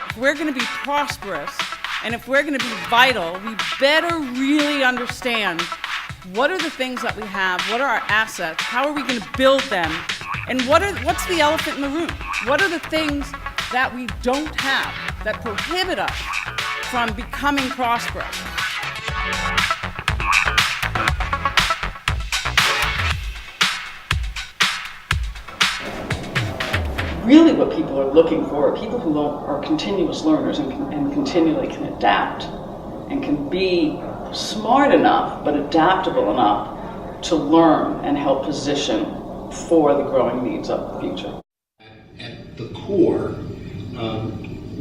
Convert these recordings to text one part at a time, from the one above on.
If we're going to be prosperous and if we're going to be vital, we better really understand what are the things that we have, what are our assets, how are we going to build them, and what's the elephant in the room? What are the things that we don't have that prohibit us from becoming prosperous? Really what people are looking for are people who are continuous learners and continually can adapt and can be smart enough but adaptable enough to learn and help position for the growing needs of the future. At the core,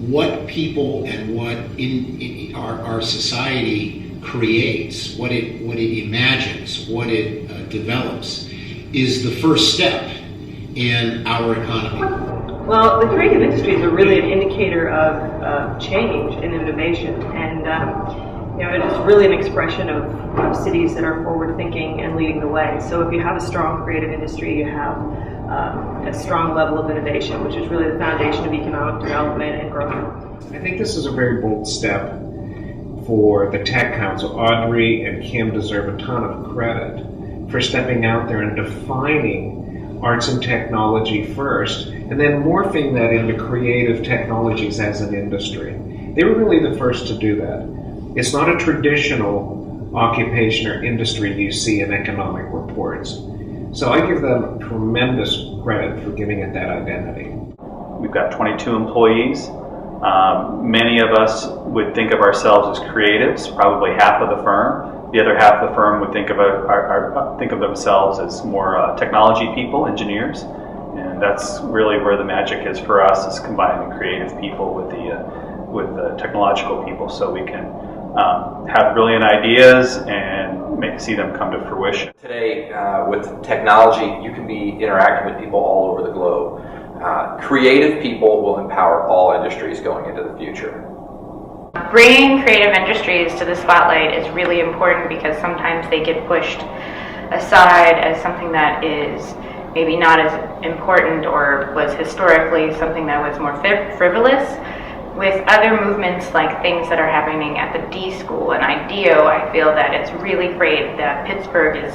what people and what in our society creates, what it imagines, what it develops, is the first step in our economy. Well, the creative industries are really an indicator of change and innovation, and it is really an expression of cities that are forward-thinking and leading the way. So if you have a strong creative industry, you have a strong level of innovation, which is really the foundation of economic development and growth. I think this is a very bold step for the Tech Council. Audrey and Kim deserve a ton of credit for stepping out there and defining arts and technology first, and then morphing that into creative technologies as an industry. They were really the first to do that. It's not a traditional occupation or industry you see in economic reports. So I give them tremendous credit for giving it that identity. We've got 22 employees. Many of us would think of ourselves as creatives, probably half of the firm. The other half of the firm would think of themselves as more technology people, engineers, and that's really where the magic is for us, is combining the creative people with the technological people, so we can have brilliant ideas and see them come to fruition. Today, with technology, you can be interacting with people all over the globe. Creative people will empower all industries going into the future. Bringing creative industries to the spotlight is really important because sometimes they get pushed aside as something that is maybe not as important or was historically something that was more frivolous. With other movements like things that are happening at the D School and IDEO, I feel that it's really great that Pittsburgh is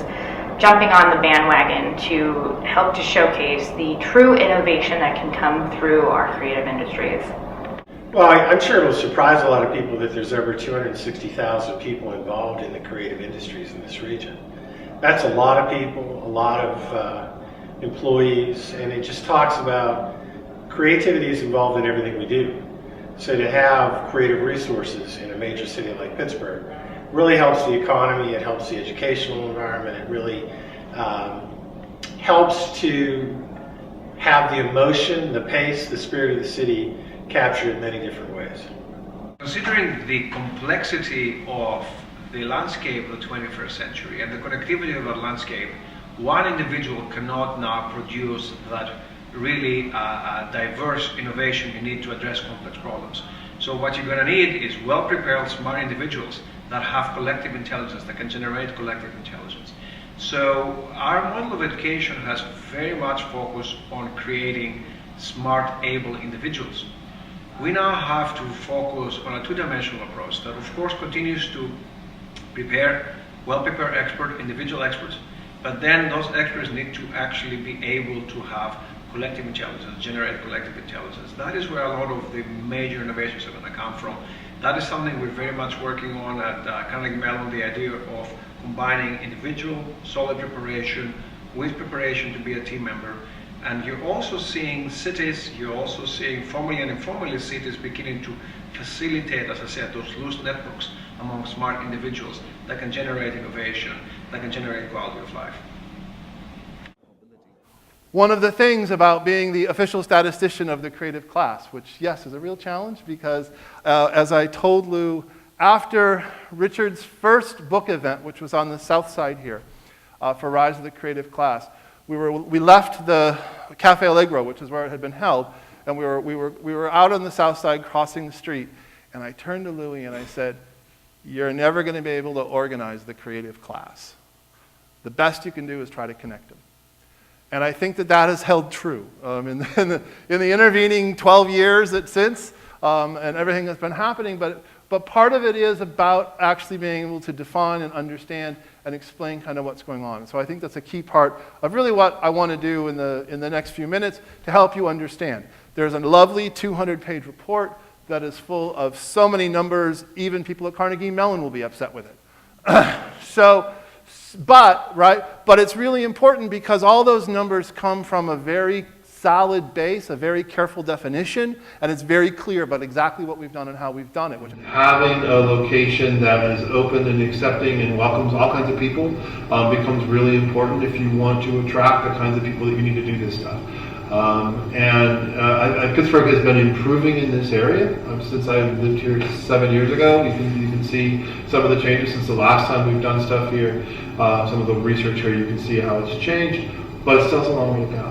jumping on the bandwagon to help to showcase the true innovation that can come through our creative industries. Well, I'm sure it'll surprise a lot of people that there's over 260,000 people involved in the creative industries in this region. That's a lot of people, a lot of employees, and it just talks about creativity is involved in everything we do. So to have creative resources in a major city like Pittsburgh really helps the economy, it helps the educational environment, it really helps to have the emotion, the pace, the spirit of the city captured in many different ways. Considering the complexity of the landscape of the 21st century and the connectivity of that landscape, one individual cannot now produce that really diverse innovation you need to address complex problems. So what you're going to need is well-prepared, smart individuals that have collective intelligence, that can generate collective intelligence. So our model of education has very much focused on creating smart, able individuals. We now have to focus on a two-dimensional approach that of course continues to prepare well-prepared individual experts, but then those experts need to actually be able to have collective intelligence, generate collective intelligence. That is where a lot of the major innovations are going to come from. That is something we're very much working on at Carnegie Mellon, the idea of combining individual solid preparation with preparation to be a team member. And you're also seeing cities, you're also seeing formally and informally cities beginning to facilitate, as I said, those loose networks among smart individuals that can generate innovation, that can generate quality of life. One of the things about being the official statistician of the creative class, which, yes, is a real challenge because, as I told Lou, after Richard's first book event, which was on the south side here, for Rise of the Creative Class, we left the Cafe Allegro, which is where it had been held, and we were out on the south side crossing the street, and I turned to Louie and I said, "You're never going to be able to organize the creative class." the best you can do is try to connect them. And I think that that has held true in the intervening 12 years since, and everything that's been happening. But part of it is about actually being able to define and understand and explain kind of what's going on. And so I think that's a key part of really what I want to do in the next few minutes to help you understand. There's a lovely 200-page report that is full of so many numbers, even people at Carnegie Mellon will be upset with it. But it's really important because all those numbers come from a very solid base, a very careful definition, and it's very clear about exactly what we've done and how we've done it. Having a location that is open and accepting and welcomes all kinds of people becomes really important if you want to attract the kinds of people that you need to do this stuff. Pittsburgh has been improving in this area since I lived here 7 years ago. You can see some of the changes since the last time we've done stuff here. Some of the research here, you can see how it's changed, but it still has a long way to go.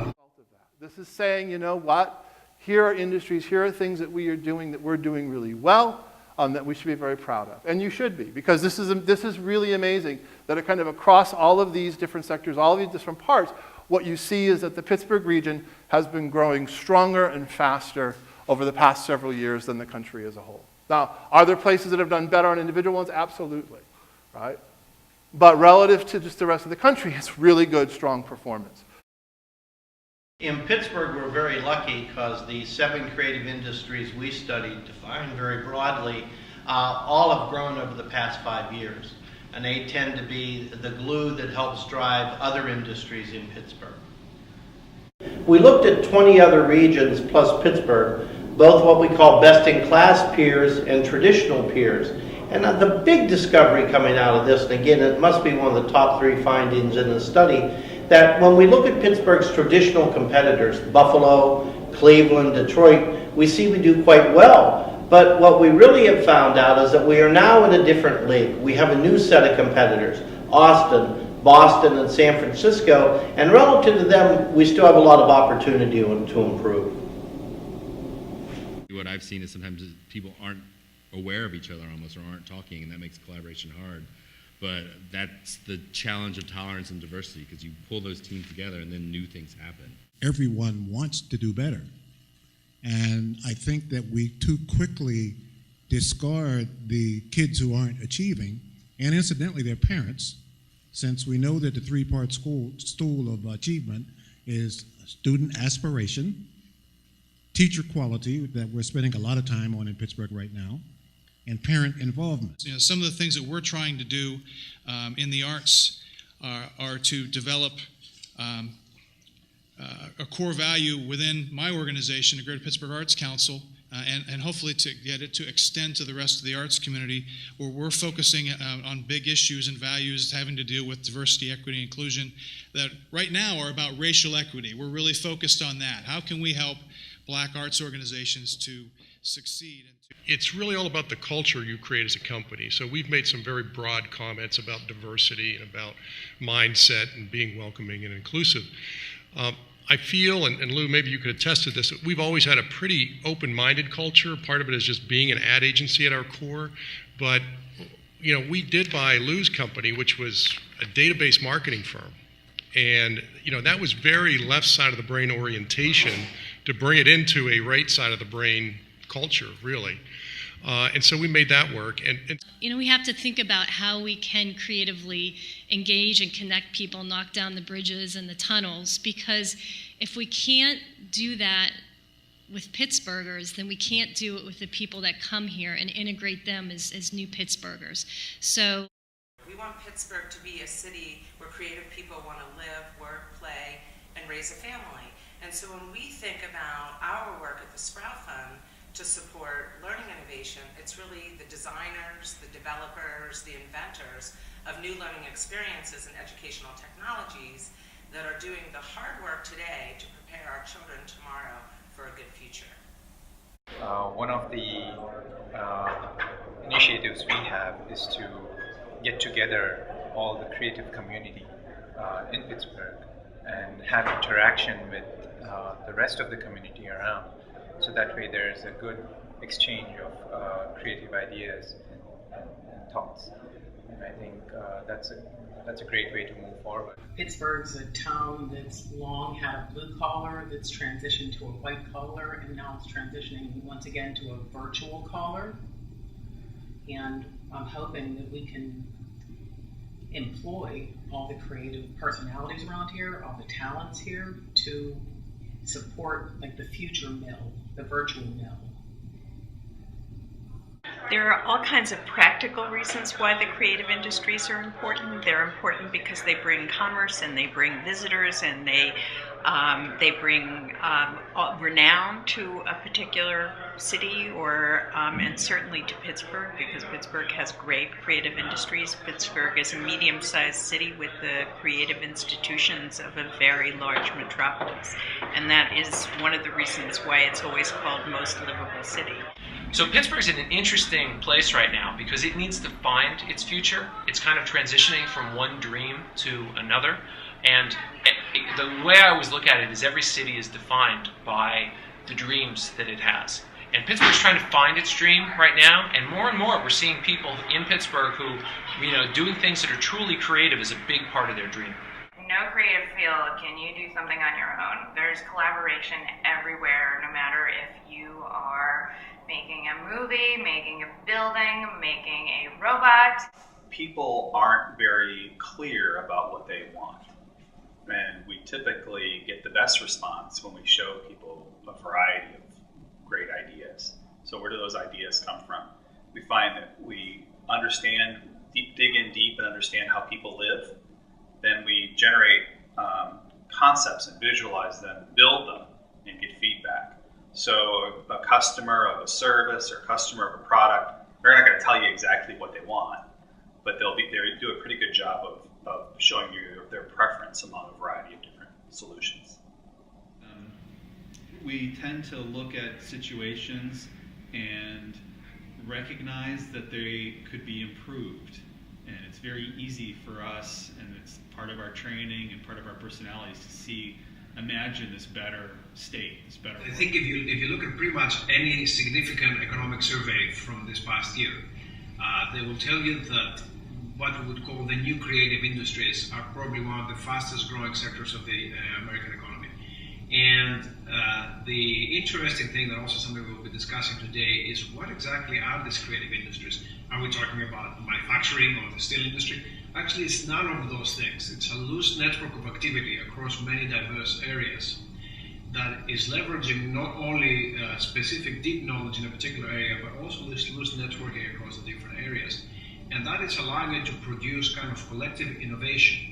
This is saying, you know what? Here are industries, here are things that we're doing really well, that we should be very proud of. And you should be, because this is really amazing that it kind of across all of these different sectors, all of these different parts, what you see is that the Pittsburgh region has been growing stronger and faster over the past several years than the country as a whole. Now, are there places that have done better on individual ones? Absolutely, right? But relative to just the rest of the country, it's really good, strong performance. In Pittsburgh, we're very lucky because the 7 creative industries we studied, defined very broadly, all have grown over the past 5 years. And they tend to be the glue that helps drive other industries in Pittsburgh. We looked at 20 other regions plus Pittsburgh, both what we call best-in-class peers and traditional peers. And the big discovery coming out of this, and again, it must be one of the top 3 findings in the study, that when we look at Pittsburgh's traditional competitors, Buffalo, Cleveland, Detroit, we see we do quite well. But what we really have found out is that we are now in a different league. We have a new set of competitors, Austin, Boston, and San Francisco, and relative to them, we still have a lot of opportunity to improve. What I've seen is sometimes people aren't aware of each other almost, or aren't talking, and that makes collaboration hard. But that's the challenge of tolerance and diversity, because you pull those teams together and then new things happen. Everyone wants to do better. And I think that we too quickly discard the kids who aren't achieving, and incidentally their parents, since we know that the 3-part stool of achievement is student aspiration, teacher quality that we're spending a lot of time on in Pittsburgh right now, and parent involvement. You know, some of the things that we're trying to do in the arts are to develop a core value within my organization, the Greater Pittsburgh Arts Council, and hopefully to get it to extend to the rest of the arts community, where we're focusing on big issues and values having to do with diversity, equity, inclusion, that right now are about racial equity. We're really focused on that. How can we help Black arts organizations to succeed? It's really all about the culture you create as a company. So we've made some very broad comments about diversity and about mindset and being welcoming and inclusive. I feel, and Lou, maybe you could attest to this, we've always had a pretty open-minded culture. Part of it is just being an ad agency at our core. But, you know, we did buy Lou's company, which was a database marketing firm. And, you know, that was very left side of the brain orientation to bring it into a right side of the brain culture, really. And so we made that work. And you know, we have to think about how we can creatively engage and connect people, knock down the bridges and the tunnels, because if we can't do that with Pittsburghers, then we can't do it with the people that come here and integrate them as new Pittsburghers. So we want Pittsburgh to be a city where creative people want to live, work, play, and raise a family. And so when we think about our work at the Sprout Fund to support learning innovation, it's really the designers, the developers, the inventors of new learning experiences and educational technologies that are doing the hard work today to prepare our children tomorrow for a good future. One of the initiatives we have is to get together all the creative community in Pittsburgh and have interaction with the rest of the community around. So that way there's a good exchange of creative ideas and thoughts. Right? think that's a great way to move forward. Pittsburgh's a town that's long had a blue collar that's transitioned to a white collar, and now it's transitioning once again to a virtual collar. And I'm hoping that we can employ all the creative personalities around here, all the talents here, to support like the future mill, the virtual mill. There are all kinds of practical reasons why the creative industries are important. They're important because they bring commerce and they bring visitors and they bring renown to a particular city or and certainly to Pittsburgh, because Pittsburgh has great creative industries. Pittsburgh is a medium-sized city with the creative institutions of a very large metropolis, and that is one of the reasons why it's always called most livable city. So Pittsburgh's in an interesting place right now because it needs to find its future. It's kind of transitioning from one dream to another. And the way I always look at it is every city is defined by the dreams that it has. And Pittsburgh's trying to find its dream right now, and more we're seeing people in Pittsburgh who, doing things that are truly creative is a big part of their dream. No creative field can you do something on your own. There's collaboration everywhere, no matter if you are making a movie, making a building, making a robot. People aren't very clear about what they want. And we typically get the best response when we show people a variety of great ideas. So where do those ideas come from? We find that we understand, dig in deep and understand how people live. Then we generate concepts and visualize them, build them, and get feedback. So a customer of a service or customer of a product, they're not going to tell you exactly what they want, but they do a pretty good job of showing you their preference among a variety of different solutions. We tend to look at situations and recognize that they could be improved. And it's very easy for us, and it's part of our training and part of our personalities to imagine this better state, this better world. I think if you look at pretty much any significant economic survey from this past year, they will tell you that what we would call the new creative industries are probably one of the fastest growing sectors of the American economy. And the interesting thing that also something we'll be discussing today is what exactly are these creative industries? Are we talking about manufacturing or the steel industry? Actually, it's none of those things. It's a loose network of activity across many diverse areas that is leveraging not only specific deep knowledge in a particular area, but also this loose networking across the different areas. And that is allowing it to produce kind of collective innovation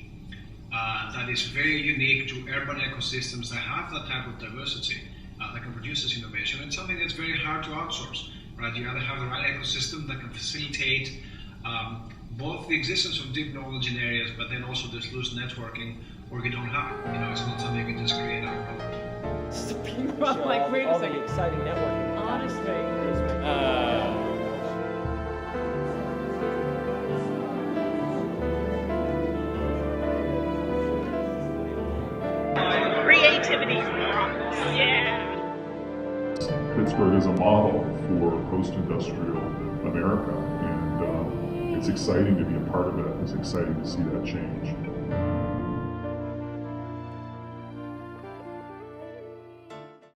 that is very unique to urban ecosystems that have that type of diversity that can produce this innovation. And something that's very hard to outsource, right? You either have the right ecosystem that can facilitate both the existence of deep knowledge in areas, but then also this loose networking, or you don't have it. It's not something you can just create out of nowhere. I'm like, wait a second. The exciting networking. Honestly. Creativity. Yeah. Pittsburgh is a model for post-industrial America, and it's exciting to be a part of it. It's exciting to see that change.